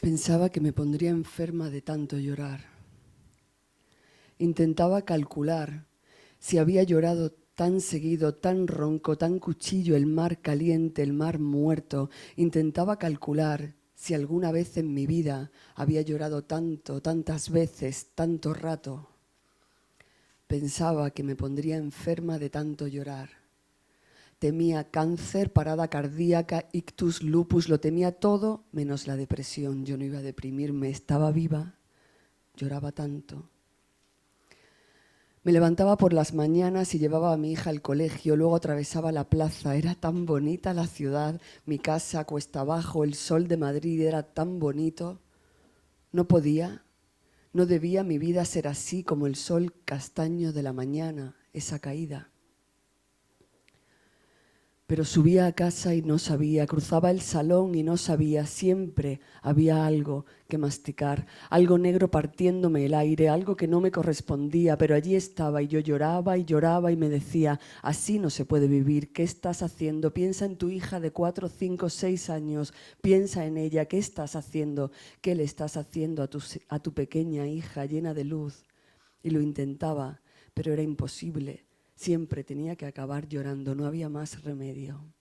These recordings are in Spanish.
Pensaba que me pondría enferma de tanto llorar. Intentaba calcular si había llorado tan seguido, tan ronco, tan cuchillo, el mar caliente, el mar muerto. Intentaba calcular si alguna vez en mi vida había llorado tanto, tantas veces, tanto rato. Pensaba que me pondría enferma de tanto llorar. Temía cáncer, parada cardíaca, ictus, lupus, lo temía todo menos la depresión. Yo no iba a deprimirme, estaba viva, lloraba tanto. Me levantaba por las mañanas y llevaba a mi hija al colegio, luego atravesaba la plaza. Era tan bonita la ciudad, mi casa cuesta abajo, el sol de Madrid era tan bonito. No podía, no debía mi vida ser así como el sol castaño de la mañana, esa caída. Pero subía a casa y no sabía, cruzaba el salón y no sabía, siempre había algo que masticar, algo negro partiéndome el aire, algo que no me correspondía, pero allí estaba y yo lloraba y me decía, así no se puede vivir, ¿qué estás haciendo? Piensa en tu hija de 4, 5, 6 años, piensa en ella, ¿qué estás haciendo? ¿Qué le estás haciendo a tu pequeña hija llena de luz? Y lo intentaba, pero era imposible. Siempre tenía que acabar llorando, no había más remedio.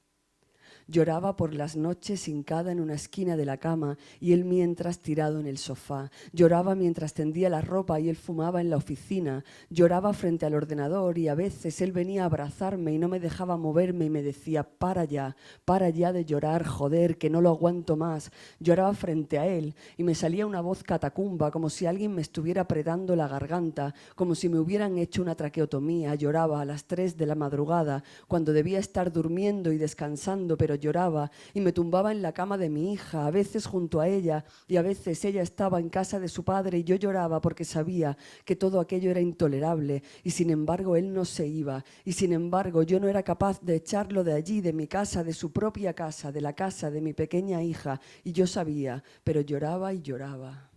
Lloraba por las noches hincada en una esquina de la cama y él mientras tirado en el sofá. Lloraba mientras tendía la ropa y él fumaba en la oficina. Lloraba frente al ordenador y a veces él venía a abrazarme y no me dejaba moverme y me decía, para ya de llorar, joder, que no lo aguanto más. Lloraba frente a él y me salía una voz catacumba, como si alguien me estuviera apretando la garganta, como si me hubieran hecho una traqueotomía. Lloraba a las 3 de la madrugada, cuando debía estar durmiendo y descansando, pero lloraba y me tumbaba en la cama de mi hija, a veces junto a ella y a veces ella estaba en casa de su padre y yo lloraba porque sabía que todo aquello era intolerable y sin embargo él no se iba y sin embargo yo no era capaz de echarlo de allí, de mi casa, de su propia casa, de la casa de mi pequeña hija y yo sabía, pero lloraba y lloraba.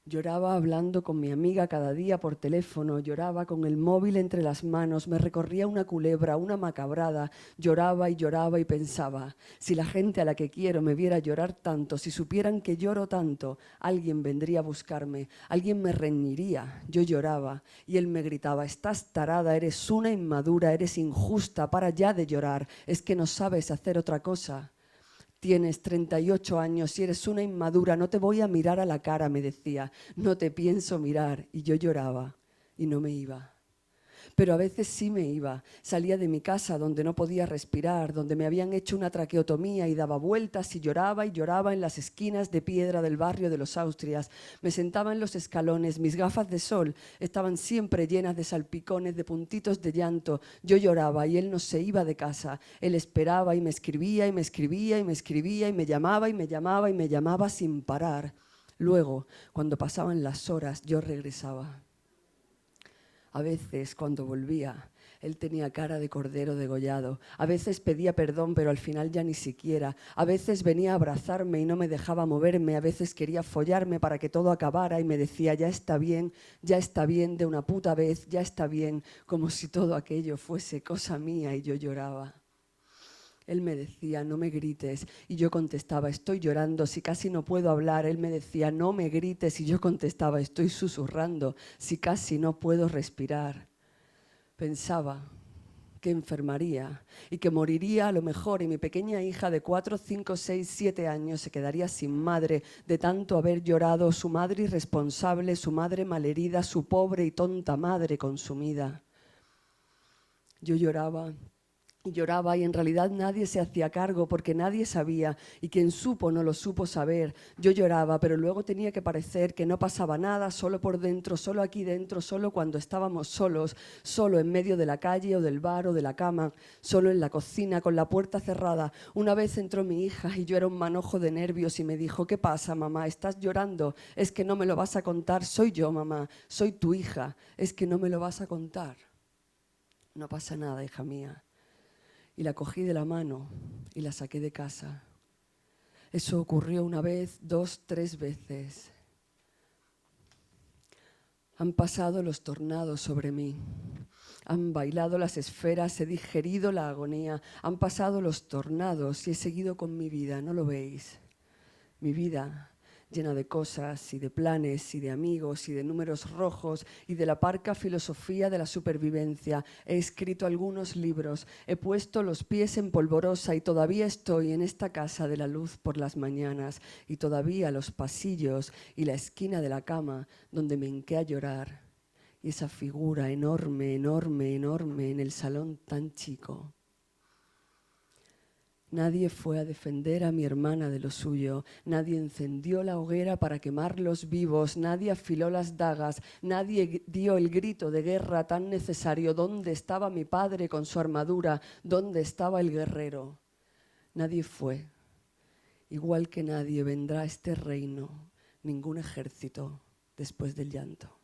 Lloraba hablando con mi amiga cada día por teléfono, lloraba con el móvil entre las manos, me recorría una culebra, una macabrada, lloraba y pensaba, si la gente a la que quiero me viera llorar tanto, si supieran que lloro tanto, alguien vendría a buscarme, alguien me reñiría. Yo lloraba y él me gritaba, estás tarada, eres una inmadura, eres injusta, para ya de llorar, es que no sabes hacer otra cosa. Tienes 38 años y eres una inmadura, no te voy a mirar a la cara, me decía, no te pienso mirar. Y yo lloraba y no me iba. Pero a veces sí me iba. Salía de mi casa donde no podía respirar, donde me habían hecho una traqueotomía y daba vueltas y lloraba en las esquinas de piedra del barrio de los Austrias. Me sentaba en los escalones, mis gafas de sol estaban siempre llenas de salpicones, de puntitos de llanto. Yo lloraba y él no se iba de casa. Él esperaba y me escribía y me escribía y me escribía y me llamaba y me llamaba y me llamaba sin parar. Luego, cuando pasaban las horas, yo regresaba. A veces, cuando volvía, él tenía cara de cordero degollado. A veces pedía perdón, pero al final ya ni siquiera. A veces venía a abrazarme y no me dejaba moverme. A veces quería follarme para que todo acabara y me decía, ya está bien de una puta vez, ya está bien, como si todo aquello fuese cosa mía y yo lloraba. Él me decía, no me grites, y yo contestaba, estoy llorando, si casi no puedo hablar. Él me decía, no me grites, y yo contestaba, estoy susurrando, si casi no puedo respirar. Pensaba que enfermaría y que moriría a lo mejor y mi pequeña hija de 4, 5, 6, 7 años se quedaría sin madre de tanto haber llorado, su madre irresponsable, su madre malherida, su pobre y tonta madre consumida. Yo lloraba y en realidad nadie se hacía cargo porque nadie sabía y quien supo no lo supo saber. Yo lloraba, pero luego tenía que parecer que no pasaba nada, solo por dentro, solo aquí dentro, solo cuando estábamos solos, solo en medio de la calle o del bar o de la cama, solo en la cocina con la puerta cerrada. Una vez entró mi hija y yo era un manojo de nervios y me dijo, ¿qué pasa, mamá? ¿Estás llorando? Es que no me lo vas a contar. Soy yo, mamá, soy tu hija. Es que no me lo vas a contar. No pasa nada, hija mía. Y la cogí de la mano y la saqué de casa. Eso ocurrió una vez, 2, 3 veces. Han pasado los tornados sobre mí. Han bailado las esferas, he digerido la agonía. Han pasado los tornados y he seguido con mi vida, ¿no lo veis? Mi vida, llena de cosas y de planes y de amigos y de números rojos y de la parca filosofía de la supervivencia. He escrito algunos libros, he puesto los pies en polvorosa y todavía estoy en esta casa de la luz por las mañanas y todavía los pasillos y la esquina de la cama donde me hinqué a llorar y esa figura enorme, enorme, enorme en el salón tan chico. Nadie fue a defender a mi hermana de lo suyo, nadie encendió la hoguera para quemarlos vivos, nadie afiló las dagas, nadie dio el grito de guerra tan necesario. ¿Dónde estaba mi padre con su armadura? ¿Dónde estaba el guerrero? Nadie fue. Igual que nadie vendrá a este reino, ningún ejército después del llanto.